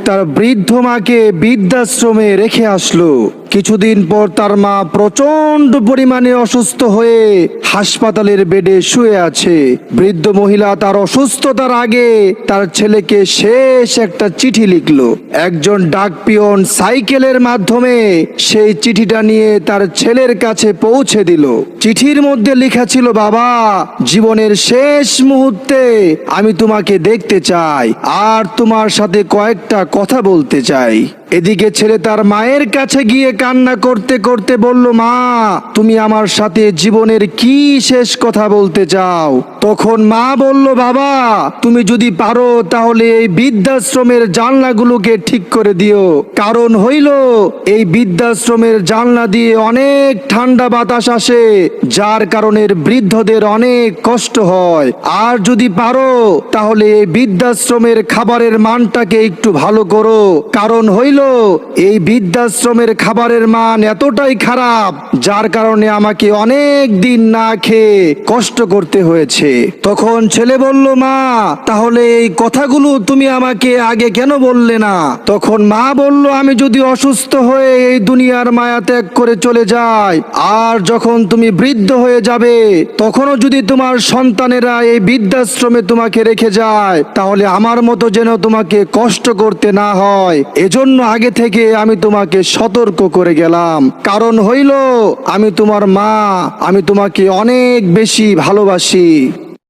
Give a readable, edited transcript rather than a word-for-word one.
তার বৃদ্ধ মাকে বৃদ্ধাশ্রমে রেখে আসলো। কিছুদিন পর তার মা প্রচন্ড পরিমাণে অসুস্থ হয়ে হাসপাতালের বেডে শুয়ে আছে। বৃদ্ধ মহিলা তার অসুস্থতার আগে তার ছেলেকে শেষ একটা চিঠি লিখলো। একজন ডাক পিয়ন সাইকেলের মাধ্যমে সেই চিঠিটা নিয়ে তার ছেলের কাছে পৌঁছে দিল। চিঠির মধ্যে লেখা ছিল, বাবা, জীবনের শেষ মুহূর্তে আমি তোমাকে দেখতে চাই আর তোমার সাথে কয়েকটা কথা বলতে চাই। এদিকে ছেলে তার মায়ের কাছে গিয়ে কান্না করতে করতে বলল, মা, তুমি আমার সাথে জীবনের কি শেষ কথা বলতে চাও? তখন মা বলল, বাবা, তুমি যদি পারো তাহলে এই বৃদ্ধাশ্রমের জানলাগুলোকে ঠিক করে দিও। কারণ হইল এই বৃদ্ধাশ্রমের জানলা দিয়ে অনেক ঠান্ডা বাতাস আসে, যার কারণে বৃদ্ধদের অনেক কষ্ট হয়। আর যদি পারো তাহলে এই বৃদ্ধাশ্রমের খাবারের মানটাকে একটু ভালো করো। কারণ হইল এই বৃদ্ধাশ্রমের খাবারের মান এতটাই খারাপ, যার কারণে আমাকে অনেক দিন না খেয়ে কষ্ট করতে হয়েছে। তখন ছেলে বলল, মা, তাহলে এই কথাগুলো তুমি আমাকে আগে কেন বললে না? তখন মা বলল, আমি যদি অসুস্থ হয়ে এই দুনিয়ার মায়া ত্যাগ করে চলে যাই আর যখন তুমি বৃদ্ধ হয়ে যাবে তখনও যদি তোমার সন্তানেরা এই বৃদ্ধাশ্রমে তোমাকে রেখে যায়, তাহলে আমার মতো যেন তোমাকে কষ্ট করতে না হয়, এজন্য আগে থেকে আমি তোমাকে সতর্ক করে গেলাম। কারণ হইল আমি তোমার মা, আমি তোমাকে অনেক বেশি ভালোবাসি।